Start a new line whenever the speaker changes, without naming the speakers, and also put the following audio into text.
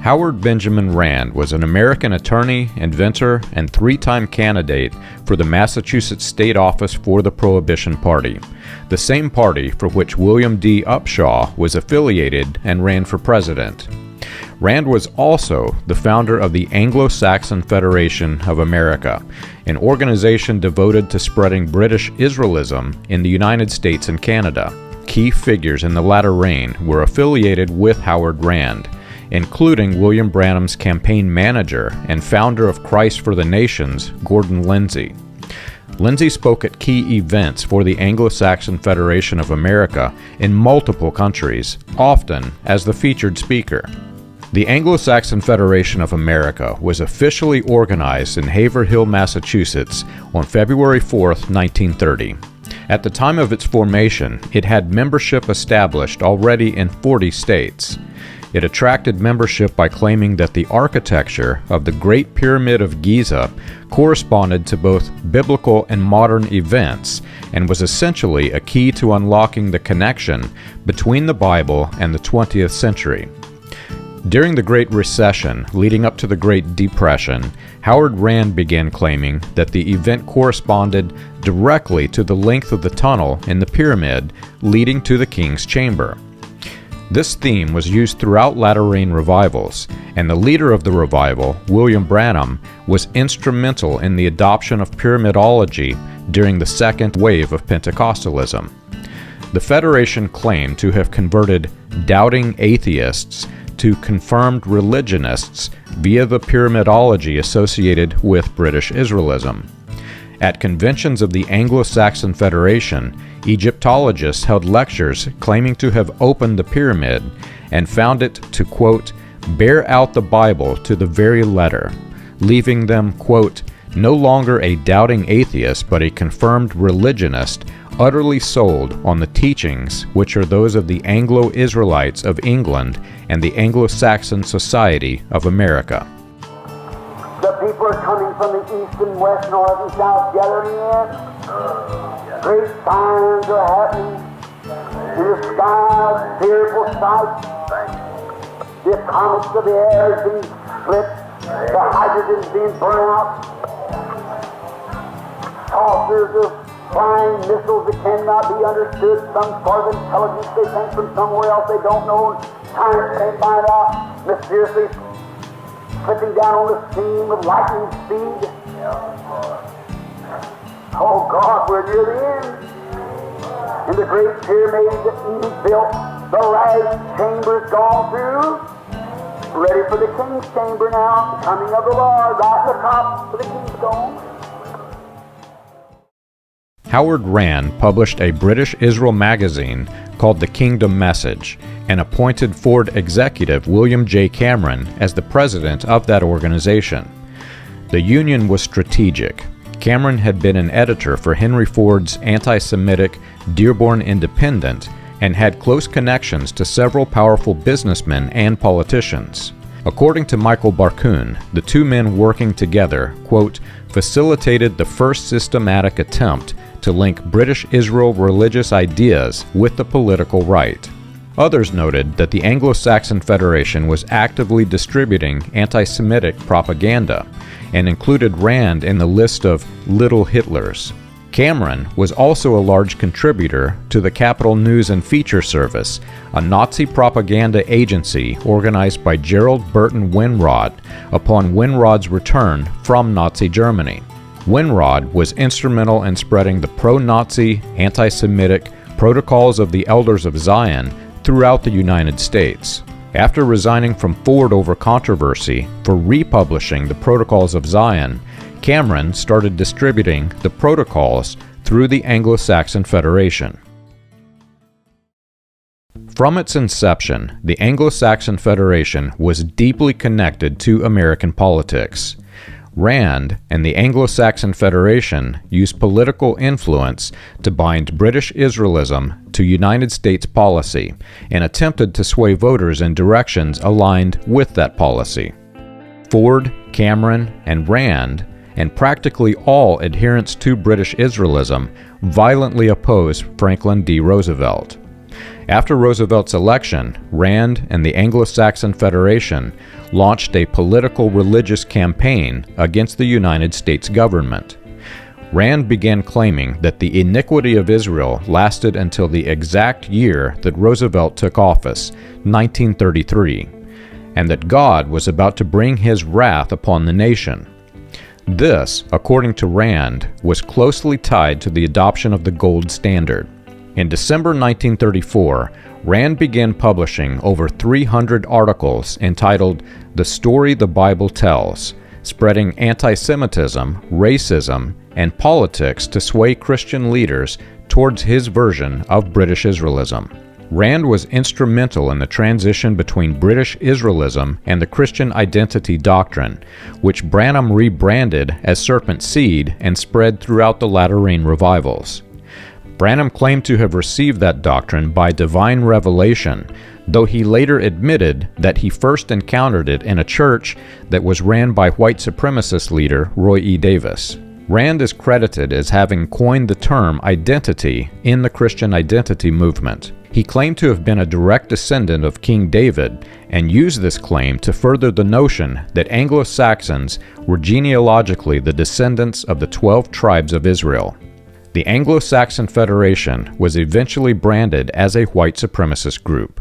Howard Benjamin Rand was an American attorney, inventor, and three-time candidate for the Massachusetts State Office for the Prohibition Party, the same party for which William D. Upshaw was affiliated and ran for president. Rand was also the founder of the Anglo-Saxon Federation of America, an organization devoted to spreading British Israelism in the United States and Canada. Key figures in the latter reign were affiliated with Howard Rand, including William Branham's campaign manager and founder of Christ for the Nations, Gordon Lindsay. Lindsay spoke at key events for the Anglo-Saxon Federation of America in multiple countries, often as the featured speaker. The Anglo-Saxon Federation of America was officially organized in Haverhill, Massachusetts on February 4, 1930. At the time of its formation, it had membership established already in 40 states. It attracted membership by claiming that the architecture of the Great Pyramid of Giza corresponded to both biblical and modern events and was essentially a key to unlocking the connection between the Bible and the 20th century. During the Great Recession leading up to the Great Depression, Howard Rand began claiming that the event corresponded directly to the length of the tunnel in the pyramid leading to the King's Chamber. This theme was used throughout latter-rain revivals, and the leader of the revival, William Branham, was instrumental in the adoption of Pyramidology during the second wave of Pentecostalism. The Federation claimed to have converted doubting atheists to confirmed religionists via the Pyramidology associated with British Israelism. At conventions of the Anglo-Saxon Federation, Egyptologists held lectures claiming to have opened the pyramid and found it to, quote, bear out the Bible to the very letter, leaving them, quote, no longer a doubting atheist but a confirmed religionist, utterly sold on the teachings which are those of the Anglo-Israelites of England and the Anglo-Saxon Society of America.
The people are coming from the east and west, north and south, gathering in. Great signs are happening in the sky, fearful sight. The comets of the air is being split. The hydrogen is being burned out. Saucers of flying missiles that cannot be understood. Some sort of intelligence they think from somewhere else they don't know. Science can't find out. Mysteriously slipping down on the scene with lightning speed. Oh God, we're near the end. In the great pyramid that Eden built, the last chamber's gone through. Ready for the King's Chamber now. The coming of the Lord, right at the top, for the King's gone.
Howard Rand published a British Israel magazine called The Kingdom Message and appointed Ford executive William J. Cameron as the president of that organization. The union was strategic. Cameron had been an editor for Henry Ford's anti-Semitic Dearborn Independent and had close connections to several powerful businessmen and politicians. According to Michael Barkun, the two men working together, quote, facilitated the first systematic attempt to link British Israel religious ideas with the political right. Others noted that the Anglo-Saxon Federation was actively distributing anti-Semitic propaganda and included Rand in the list of Little Hitlers. Cameron was also a large contributor to the Capital News and Feature Service, a Nazi propaganda agency organized by Gerald Burton Winrod upon Winrod's return from Nazi Germany. Winrod was instrumental in spreading the pro-Nazi, anti-Semitic Protocols of the Elders of Zion throughout the United States. After resigning from Ford over controversy for republishing the Protocols of Zion, Cameron started distributing the protocols through the Anglo-Saxon Federation. From its inception, the Anglo-Saxon Federation was deeply connected to American politics. Rand and the Anglo-Saxon Federation used political influence to bind British Israelism to United States policy and attempted to sway voters in directions aligned with that policy. Ford, Cameron, and Rand, and practically all adherents to British Israelism, violently opposed Franklin D. Roosevelt. After Roosevelt's election, Rand and the Anglo-Saxon Federation launched a political religious campaign against the United States government. Rand began claiming that the iniquity of Israel lasted until the exact year that Roosevelt took office, 1933, and that God was about to bring his wrath upon the nation. This, according to Rand, was closely tied to the adoption of the gold standard. In December 1934, Rand began publishing over 300 articles entitled The Story the Bible Tells, spreading antisemitism, racism, and politics to sway Christian leaders towards his version of British Israelism. Rand was instrumental in the transition between British Israelism and the Christian identity doctrine, which Branham rebranded as Serpent Seed and spread throughout the latter-rain revivals. Branham claimed to have received that doctrine by divine revelation, though he later admitted that he first encountered it in a church that was ran by white supremacist leader Roy E. Davis. Rand is credited as having coined the term identity in the Christian identity movement. He claimed to have been a direct descendant of King David and used this claim to further the notion that Anglo-Saxons were genealogically the descendants of the 12 tribes of Israel. The Anglo-Saxon Federation was eventually branded as a white supremacist group.